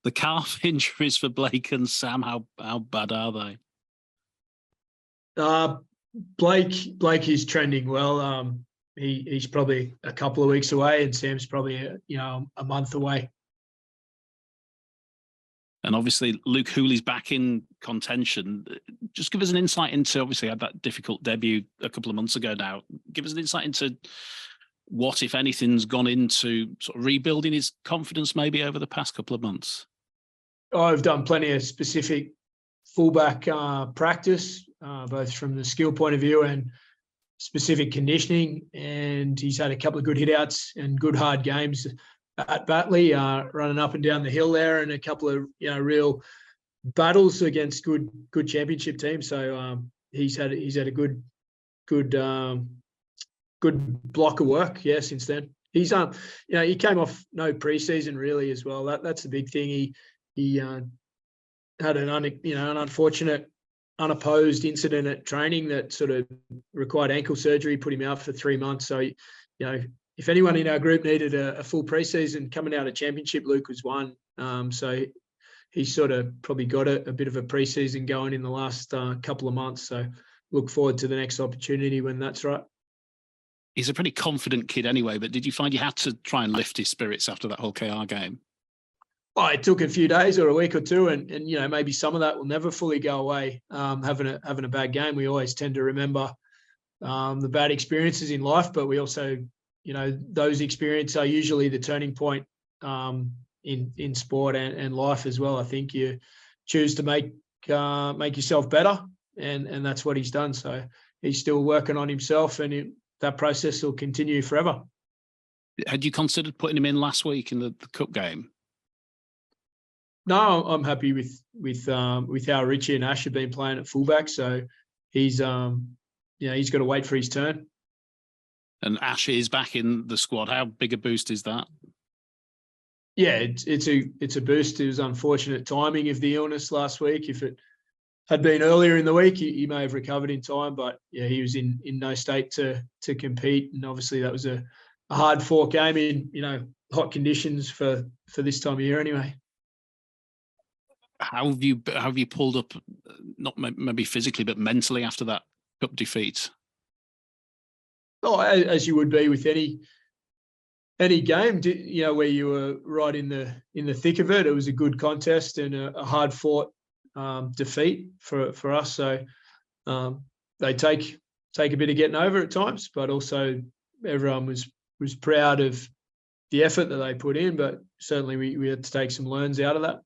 The calf injuries for Blake and Sam, how bad are they? Blake is trending well. He's probably a couple of weeks away, and Sam's probably a month away. And obviously, Luke Hooley's back in contention. Just give us an insight into, obviously, had that difficult debut a couple of months ago now. Give us an insight into what, if anything's gone into sort of rebuilding his confidence maybe over the past couple of months. I've done plenty of specific fullback practice, both from the skill point of view and specific conditioning. And he's had a couple of good hit-outs and good hard games at Batley, running up and down the hill there, and a couple of real battles against good championship teams. So he's had a good block of work, since then. He's he came off no preseason really as well. That's the big thing. He had an unfortunate unopposed incident at training that sort of required ankle surgery, put him out for 3 months. So if anyone in our group needed a full preseason coming out of championship, Luke was one. So he sort of probably got a bit of a preseason going in the last couple of months. So look forward to the next opportunity when that's right. He's a pretty confident kid anyway, but did you find you had to try and lift his spirits after that whole KR game? Oh, it took a few days or a week or two, and maybe some of that will never fully go away. Having a bad game, we always tend to remember the bad experiences in life, but we also, those experiences are usually the turning point in sport and life as well. I think you choose to make yourself better, and that's what he's done. So he's still working on himself, and that process will continue forever. Had you considered putting him in last week in the cup game? No, I'm happy with how Richie and Ash have been playing at fullback. So he's he's got to wait for his turn. And Ash is back in the squad. How big a boost is that? Yeah, it's a boost. It was unfortunate timing of the illness last week. If it had been earlier in the week, he may have recovered in time. But yeah, he was in no state to compete, and obviously that was a hard-fought game in hot conditions for this time of year anyway. How have you pulled up, not maybe physically, but mentally after that cup defeat? Oh, as you would be with any game, where you were right in the thick of it. It was a good contest and a hard fought defeat for us. So they take a bit of getting over at times, but also everyone was proud of the effort that they put in. But certainly we had to take some learns out of that.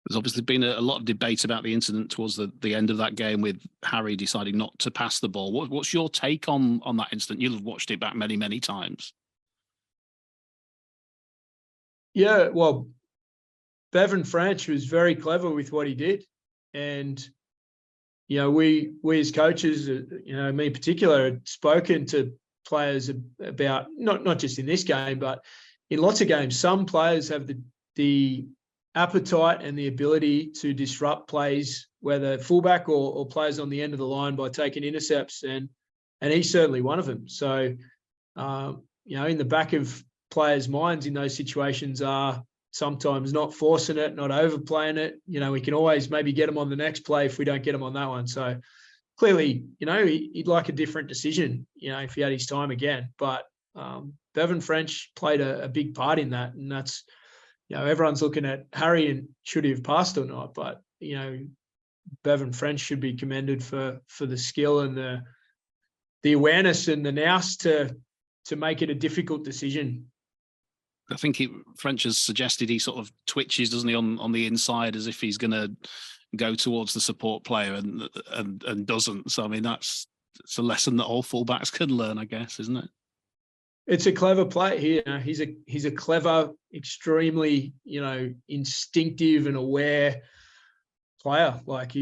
There's obviously been a lot of debate about the incident towards the end of that game with Harry deciding not to pass the ball. What's your take on that incident? You'll have watched it back many, many times. Yeah, well, Bevan French was very clever with what he did. And, we as coaches, me in particular, had spoken to players about, not just in this game, but in lots of games, some players have the appetite and the ability to disrupt plays, whether fullback or players on the end of the line, by taking intercepts, and he's certainly one of them. So, in the back of players' minds in those situations are sometimes not forcing it, not overplaying it. We can always maybe get him on the next play if we don't get him on that one. So clearly, he'd like a different decision, if he had his time again. But Bevan French played a big part in that, and that's, everyone's looking at Harry and should he have passed or not, but Bevan French should be commended for the skill and the awareness and the nous to make it a difficult decision. I think French has suggested he sort of twitches, doesn't he, on the inside, as if he's going to go towards the support player and doesn't. So I mean, it's a lesson that all fullbacks can learn, I guess, isn't it? It's a clever play here. He's a clever, extremely, instinctive and aware player, like,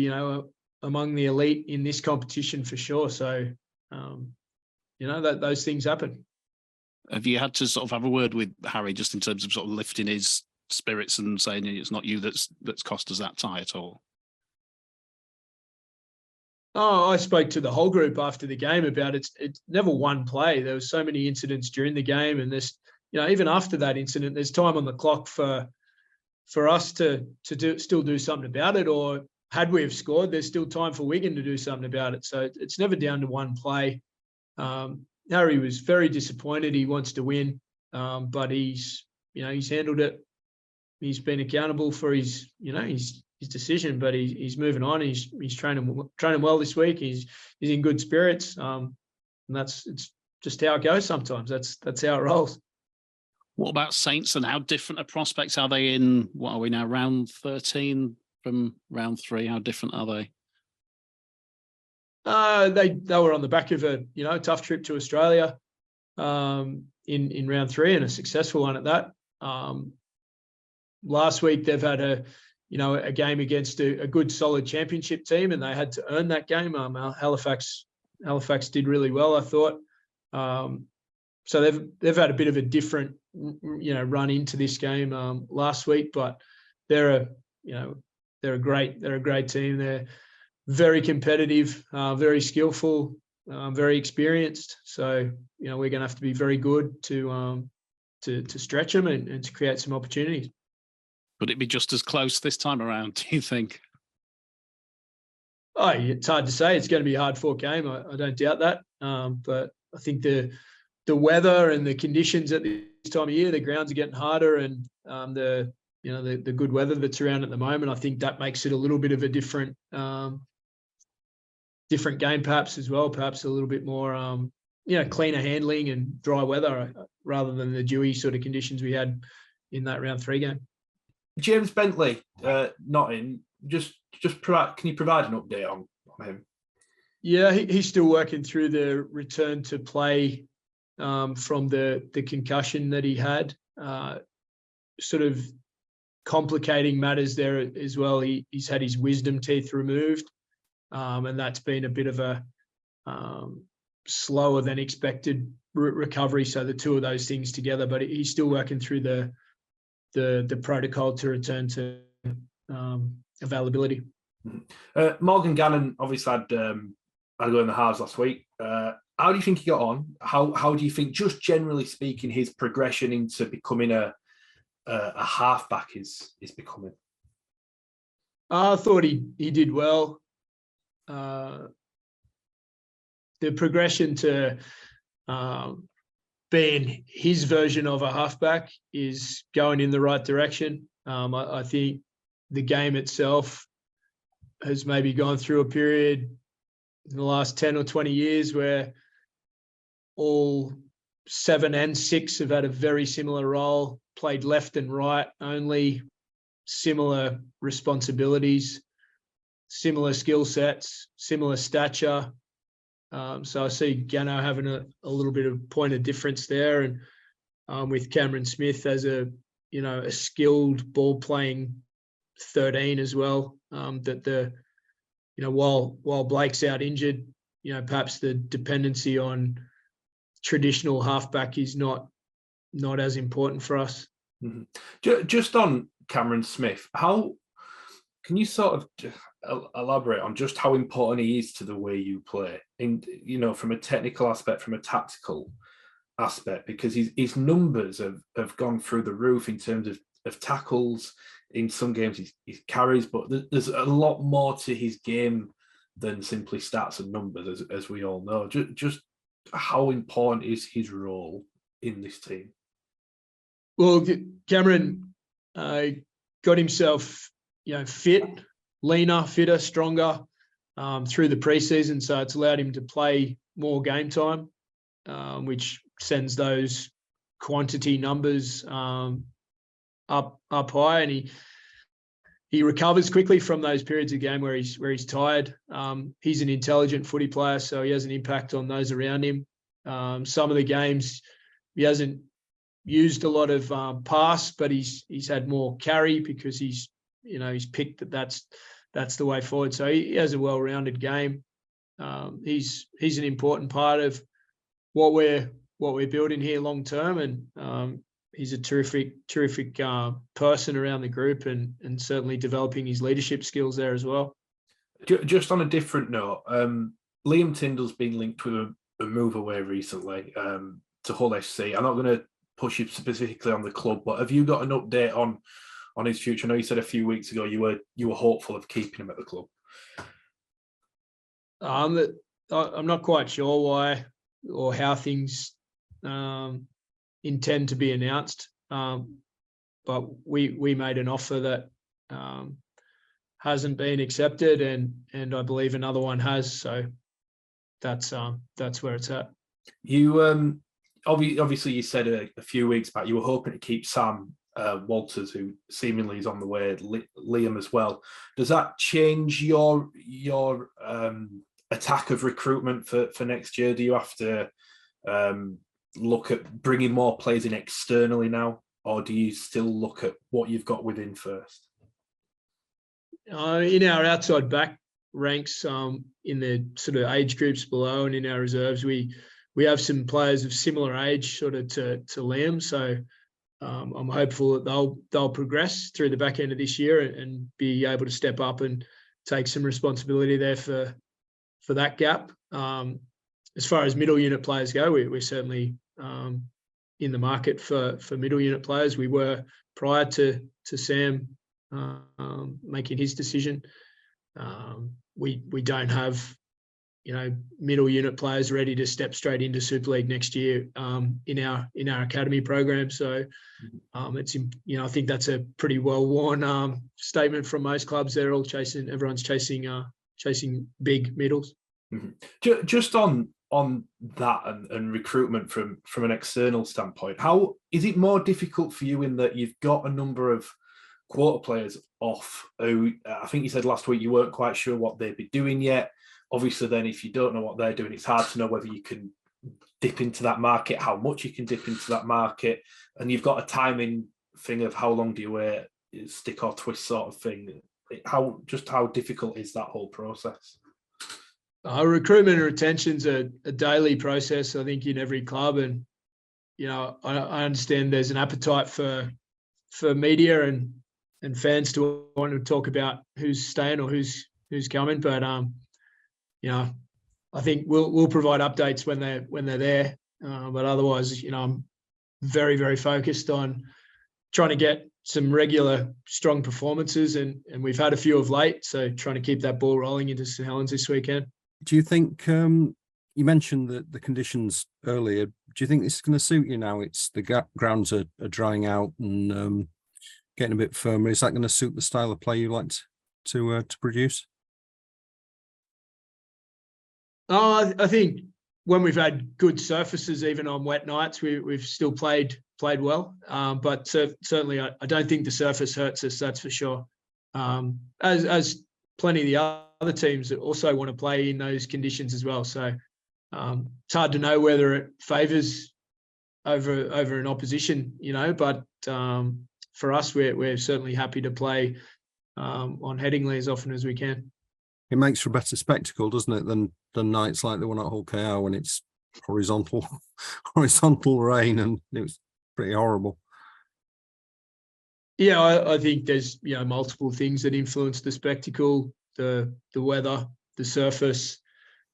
among the elite in this competition for sure. So, that those things happen. Have you had to sort of have a word with Harry just in terms of sort of lifting his spirits and saying it's not you that's cost us that tie at all? Oh, I spoke to the whole group after the game about it. It's never one play. There were so many incidents during the game, and there's, even after that incident, there's time on the clock for for us to still do something about it, or had we have scored, there's still time for Wigan to do something about it. So it's never down to one play. Harry was very disappointed. He wants to win, but he's handled it. He's been accountable for his decision, but he's moving on. He's training well this week. He's in good spirits, and it's just how it goes sometimes. That's how it rolls. What about Saints, and how different a prospects are they in? What are we now, round 13 from round 3? How different are they? They were on the back of a tough trip to Australia in round 3, and a successful one at that. Last week they've had a game against a good solid championship team, and they had to earn that game. Halifax did really well, I thought. So they've had a bit of a different run into this game last week, but they're a great team. They're very competitive, very skillful, very experienced. So we're going to have to be very good to stretch them and to create some opportunities. Would it be just as close this time around, do you think? Oh, it's hard to say. It's going to be a hard-fought game. I don't doubt that. But I think the weather and the conditions at this time of year, the grounds are getting harder, and the good weather that's around at the moment, I think that makes it a little bit of a different game perhaps as well. Perhaps a little bit more cleaner handling and dry weather rather than the dewy sort of conditions we had in that round 3 game. James Bentley, not in. Can you provide an update on him? Yeah, he's still working through the return to play from the concussion that he had. Sort of complicating matters there as well. He's had his wisdom teeth removed, and that's been a bit of a slower than expected recovery. So the two of those things together, but he's still working through the protocol to return to availability. Morgan Gannon obviously had a go in the halves last week. How do you think he got on? How do you think, just generally speaking, his progression into becoming a halfback is becoming? I thought he did well. The progression to being his version of a halfback is going in the right direction. I think the game itself has maybe gone through a period in the last 10 or 20 years where all 7 and 6 have had a very similar role, played left and right only, similar responsibilities, similar skill sets, similar stature. So I see Gano having a little bit of point of difference there, and with Cameron Smith as a skilled ball playing 13 as well. While Blake's out injured, perhaps the dependency on traditional halfback is not as important for us. Mm-hmm. Just on Cameron Smith, how can you sort of elaborate on just how important he is to the way you play, and from a technical aspect, from a tactical aspect, because his numbers have gone through the roof in terms of tackles. In some games he carries, but there's a lot more to his game than simply stats and numbers, as we all know. Just how important is his role in this team? Well, Cameron got himself fit, leaner, fitter, stronger through the preseason, so it's allowed him to play more game time, which sends those quantity numbers up high, and he recovers quickly from those periods of game where he's tired. He's an intelligent footy player, so he has an impact on those around him. Some of the games he hasn't used a lot of pass, but he's had more carry because he's picked that's the way forward. So he has a well-rounded game. He's an important part of what we're building here long term, and he's a terrific person around the group, and certainly developing his leadership skills there as well. Just on a different note, Liam Tyndall's been linked with a move away recently to Hull FC. I'm not going to push you specifically on the club, but have you got an update on on his future? I know you said a few weeks ago you were hopeful of keeping him at the club. I'm not quite sure why or how things intend to be announced, but we made an offer that hasn't been accepted, and I believe another one has. So that's where it's at. You obviously you said a few weeks back you were hoping to keep Sam Walters, who seemingly is on the way, Liam as well. Does that change your attack of recruitment for next year? Do you have to look at bringing more players in externally now, or do you still look at what you've got within first? In our outside back ranks, in the sort of age groups below, and in our reserves, we have some players of similar age sort of to Liam. So I'm hopeful that they'll progress through the back end of this year and be able to step up and take some responsibility there for that gap. As far as middle unit players go, we're certainly in the market for middle unit players. We were prior to Sam making his decision. We don't have middle unit players ready to step straight into Super League next year in our academy program. So it's I think that's a pretty well worn statement from most clubs. They're all everyone's chasing big middles. Mm-hmm. Just on that and recruitment from an external standpoint, how is it more difficult for you in that you've got a number of quota players off who I think you said last week you weren't quite sure what they'd be doing yet? Obviously, then if you don't know what they're doing, it's hard to know whether you can dip into that market, how much you can dip into that market, and you've got a timing thing of how long do you wait, stick or twist sort of thing. How difficult is that whole process? Recruitment and retention's a daily process, I think, in every club, and I understand there's an appetite for media and fans to want to talk about who's staying or who's coming, but I think we'll provide updates when they're there. But otherwise, I'm very, very focused on trying to get some regular strong performances, and we've had a few of late, so trying to keep that ball rolling into St Helens this weekend. Do you think you mentioned the conditions earlier? Do you think this is going to suit you now? It's the grounds are drying out and getting a bit firmer. Is that going to suit the style of play you like to produce? I think when we've had good surfaces, even on wet nights, we've still played well. But certainly, I don't think the surface hurts us. That's for sure. As plenty of the other teams that also want to play in those conditions as well. So it's hard to know whether it favours over an opposition, But for us, we're certainly happy to play on Headingley as often as we can. It makes for a better spectacle, doesn't it, than nights like the one at Hull KR when it's horizontal rain, and it was pretty horrible. Yeah, I think there's multiple things that influence the spectacle: the weather, the surface,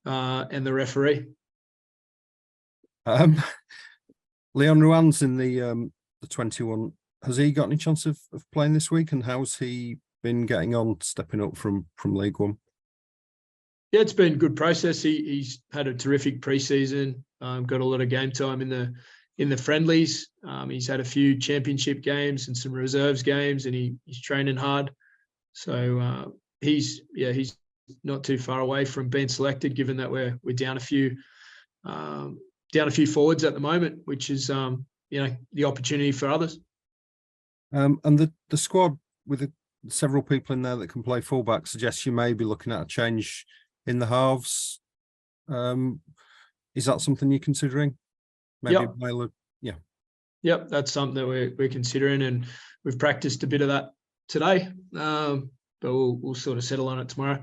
and the referee. Leon Ruan's in the 21. Has he got any chance of playing this week? And how's he been getting on, stepping up from League One? Yeah, it's been a good process. He's had a terrific pre-season. Got a lot of game time in the friendlies. He's had a few championship games and some reserves games, and he's training hard. So he's not too far away from being selected, given that we're down a few forwards at the moment, which is the opportunity for others. And the squad with several people in there that can play fullback suggests you may be looking at a change in the halves. Is that something you're considering? Maybe yep. Yep, that's something that we're considering, and we've practiced a bit of that today. But we'll sort of settle on it tomorrow.